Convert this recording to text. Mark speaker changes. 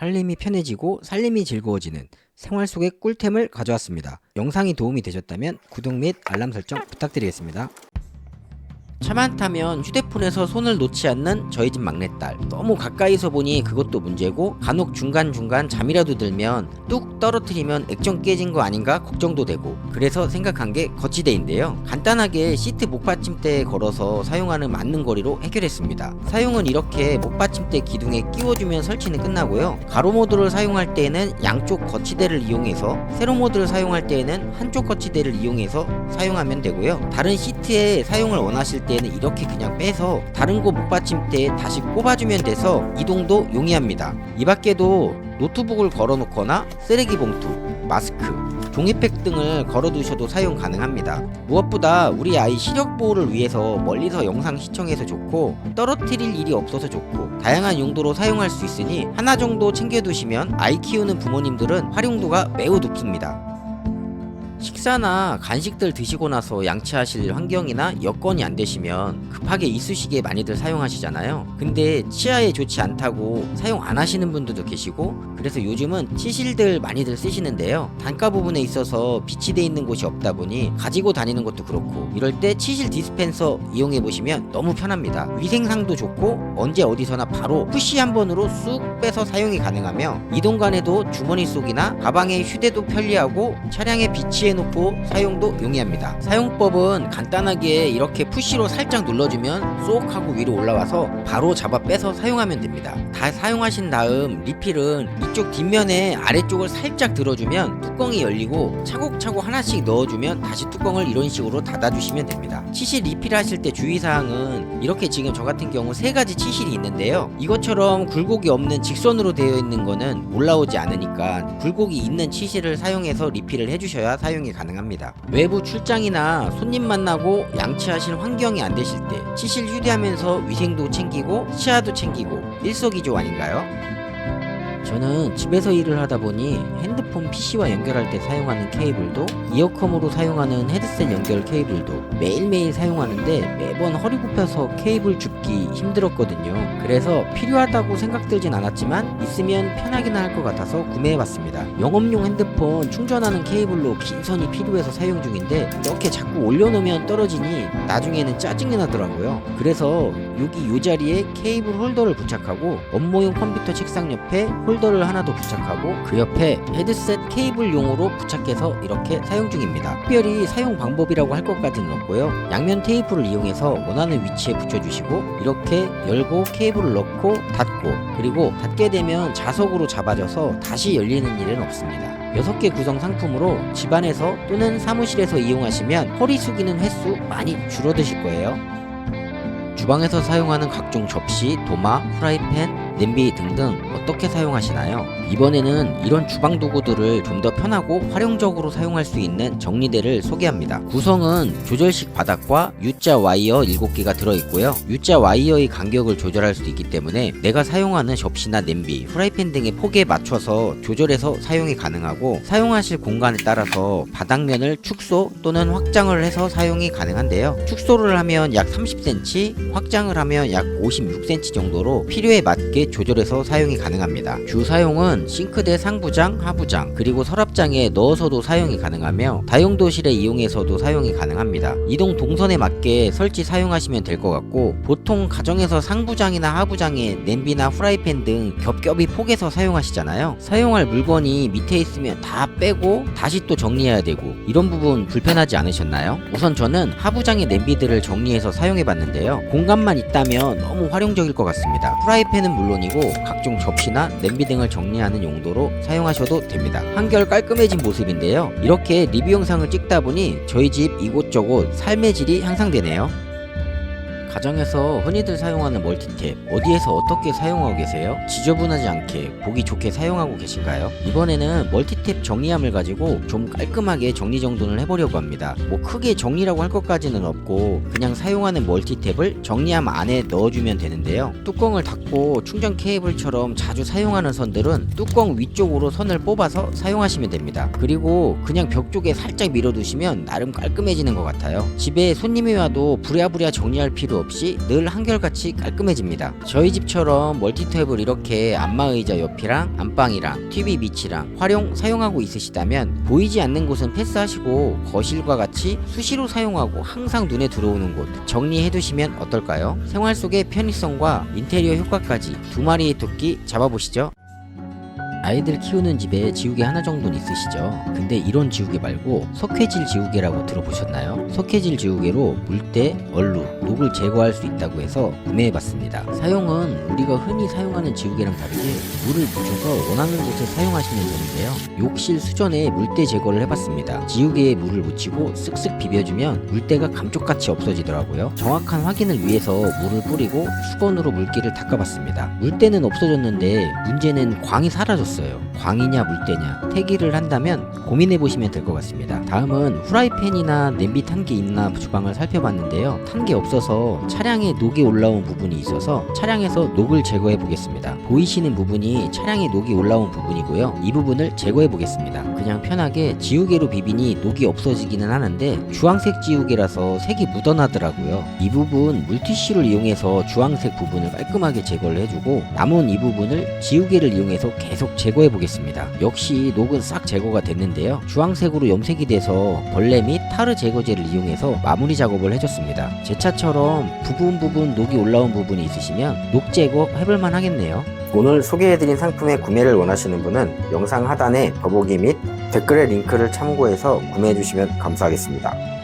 Speaker 1: 살림이 편해지고 살림이 즐거워지는 생활 속의 꿀템을 가져왔습니다. 영상이 도움이 되셨다면 구독 및 알람 설정 부탁드리겠습니다. 차만 타면 휴대폰에서 손을 놓지 않는 저희 집 막내딸. 너무 가까이서 보니 그것도 문제고 간혹 중간중간 잠이라도 들면 뚝 떨어뜨리면 액정 깨진 거 아닌가 걱정도 되고, 그래서 생각한 게 거치대인데요. 간단하게 시트 목받침대에 걸어서 사용하는 맞는 거리로 해결했습니다. 사용은 이렇게 목받침대 기둥에 끼워주면 설치는 끝나고요. 가로 모드를 사용할 때에는 양쪽 거치대를 이용해서, 세로 모드를 사용할 때에는 한쪽 거치대를 이용해서 사용하면 되고요. 다른 시트에 사용을 원하실 때는 이렇게 그냥 빼서 다른 곳 목받침대에 다시 꼽아주면 돼서 이동도 용이합니다. 이 밖에도 노트북을 걸어놓거나 쓰레기 봉투, 마스크, 종이팩 등을 걸어두셔도 사용 가능합니다. 무엇보다 우리 아이 시력 보호를 위해서 멀리서 영상 시청해서 좋고, 떨어뜨릴 일이 없어서 좋고, 다양한 용도로 사용할 수 있으니 하나 정도 챙겨두시면 아이 키우는 부모님들은 활용도가 매우 높습니다. 식사나 간식들 드시고 나서 양치하실 환경이나 여건이 안 되시면 급하게 이쑤시개 많이들 사용하시잖아요. 근데 치아에 좋지 않다고 사용 안 하시는 분들도 계시고, 그래서 요즘은 치실들 많이들 쓰시는데요. 단가 부분에 있어서 비치돼 있는 곳이 없다 보니 가지고 다니는 것도 그렇고, 이럴 때 치실 디스펜서 이용해 보시면 너무 편합니다. 위생상도 좋고 언제 어디서나 바로 푸시 한 번으로 쑥 빼서 사용이 가능하며, 이동간에도 주머니 속이나 가방에 휴대도 편리하고 차량에 비치해 놓고 사용도 용이합니다. 사용법은 간단하게 이렇게 푸시로 살짝 눌러주면 쏙 하고 위로 올라와서 바로 잡아 빼서 사용하면 됩니다. 다 사용하신 다음 리필은 이쪽 뒷면에 아래쪽을 살짝 들어주면 뚜껑이 열리고 차곡차곡 하나씩 넣어주면 다시 뚜껑을 이런 식으로 닫아주시면 됩니다. 치실 리필하실 때 주의사항은 이렇게 지금 저 같은 경우 3가지 치실이 있는데요. 이것처럼 굴곡이 없는 직선으로 되어 있는 거는 올라오지 않으니까 굴곡이 있는 치실을 사용해서 리필을 해주셔야 사용이 가능합니다. 외부 출장이나 손님 만나고 양치하실 환경이 안 되실 때 치실 휴대하면서 위생도 챙기고 치아도 챙기고 일석이조 아닌가요? 저는 집에서 일을 하다 보니 핸드폰 PC와 연결할 때 사용하는 케이블도, 이어컴으로 사용하는 헤드셋 연결 케이블도 매일매일 사용하는데 매번 허리 굽혀서 케이블 줍기 힘들었거든요. 그래서 필요하다고 생각들진 않았지만 있으면 편하긴 할 것 같아서 구매해봤습니다. 영업용 핸드폰 충전하는 케이블로 긴 선이 필요해서 사용 중인데 이렇게 자꾸 올려놓으면 떨어지니 나중에는 짜증이 나더라고요. 그래서 여기 요 자리에 케이블 홀더를 부착하고, 업무용 컴퓨터 책상 옆에 홀더를 하나 더 부착하고, 그 옆에 헤드셋 케이블용으로 부착해서 이렇게 사용 중입니다. 특별히 사용 방법이라고 할 것까지는 없고요. 양면 테이프를 이용해서 원하는 위치에 붙여주시고, 이렇게 열고 케이블을 넣고 닫고, 그리고 닫게 되면 자석으로 잡아져서 다시 열리는 일은 없습니다. 6개 구성 상품으로 집안에서 또는 사무실에서 이용하시면 허리 숙이는 횟수 많이 줄어드실 거예요. 주방에서 사용하는 각종 접시, 도마, 프라이팬, 냄비 등등 어떻게 사용하시나요? 이번에는 이런 주방 도구들을 좀 더 편하고 활용적으로 사용할 수 있는 정리대를 소개합니다. 구성은 조절식 바닥과 U자 와이어 7개가 들어있고요. U자 와이어의 간격을 조절할 수 있기 때문에 내가 사용하는 접시나 냄비, 프라이팬 등의 폭에 맞춰서 조절해서 사용이 가능하고, 사용하실 공간에 따라서 바닥면을 축소 또는 확장을 해서 사용이 가능한데요. 축소를 하면 약 30cm, 확장을 하면 약 56cm 정도로 필요에 맞게 조절해서 사용이 가능합니다. 주 사용은 싱크대 상부장, 하부장, 그리고 서랍장에 넣어서도 사용이 가능하며 다용도실에 이용해서도 사용이 가능합니다. 이동 동선에 맞게 설치 사용하시면 될 것 같고, 보통 가정에서 상부장이나 하부장에 냄비나 프라이팬 등 겹겹이 포개서 사용하시잖아요. 사용할 물건이 밑에 있으면 다 빼고 다시 또 정리해야 되고, 이런 부분 불편하지 않으셨나요? 우선 저는 하부장의 냄비들을 정리해서 사용해봤는데요. 공간만 있다면 너무 활용적일 것 같습니다. 프라이팬은 물론이고 각종 접시나 냄비 등을 정리하는 용도로 사용하셔도 됩니다. 한결 깔끔해진 모습인데요. 이렇게 리뷰 영상을 찍다 보니 저희 집 이곳저곳 삶의 질이 향상되네요. 가정에서 흔히들 사용하는 멀티탭, 어디에서 어떻게 사용하고 계세요? 지저분하지 않게 보기 좋게 사용하고 계신가요? 이번에는 멀티탭 정리함을 가지고 좀 깔끔하게 정리정돈을 해보려고 합니다. 뭐 크게 정리라고 할 것까지는 없고 그냥 사용하는 멀티탭을 정리함 안에 넣어주면 되는데요. 뚜껑을 닫고 충전 케이블처럼 자주 사용하는 선들은 뚜껑 위쪽으로 선을 뽑아서 사용하시면 됩니다. 그리고 그냥 벽 쪽에 살짝 밀어두시면 나름 깔끔해지는 것 같아요. 집에 손님이 와도 부랴부랴 정리할 필요 없이 늘 한결같이 깔끔해집니다. 저희 집처럼 멀티탭을 이렇게 안마의자 옆이랑 안방이랑 TV 밑이랑 활용 사용하고 있으시다면 보이지 않는 곳은 패스하시고 거실과 같이 수시로 사용하고 항상 눈에 들어오는 곳 정리해 두시면 어떨까요? 생활 속의 편의성과 인테리어 효과까지 두 마리의 토끼 잡아보시죠. 아이들 키우는 집에 지우개 하나 정도는 있으시죠? 근데 이런 지우개 말고 석회질 지우개라고 들어보셨나요? 석회질 지우개로 물때, 얼룩, 녹을 제거할 수 있다고 해서 구매해봤습니다. 사용은 우리가 흔히 사용하는 지우개랑 다르게 물을 묻혀서 원하는 곳에 사용하시면 되는데요. 욕실 수전에 물때 제거를 해봤습니다. 지우개에 물을 묻히고 쓱쓱 비벼주면 물때가 감쪽같이 없어지더라고요. 정확한 확인을 위해서 물을 뿌리고 수건으로 물기를 닦아봤습니다. 물때는 없어졌는데 문제는 광이 사라졌어요. 광이냐 물때냐 태기를 한다면 고민해보시면 될 것 같습니다. 다음은 후라이팬이나 냄비 탄 게 있나 주방을 살펴봤는데요. 탄 게 없어서 차량에 녹이 올라온 부분이 있어서 차량에서 녹을 제거해 보겠습니다. 보이시는 부분이 차량에 녹이 올라온 부분이고요. 이 부분을 제거해 보겠습니다. 그냥 편하게 지우개로 비비니 녹이 없어지기는 하는데 주황색 지우개라서 색이 묻어나더라고요. 이 부분 물티슈를 이용해서 주황색 부분을 깔끔하게 제거를 해주고 남은 이 부분을 지우개를 이용해서 계속 제거해 보겠습니다. 역시 녹은 싹 제거가 됐는데요. 주황색으로 염색이 돼서 벌레 및 타르 제거제를 이용해서 마무리 작업을 해줬습니다. 제 차처럼 부분 녹이 올라온 부분이 있으시면 녹 제거 해볼만 하겠네요. 오늘 소개해드린 상품의 구매를 원하시는 분은 영상 하단에 더보기 및 댓글의 링크를 참고해서 구매해주시면 감사하겠습니다.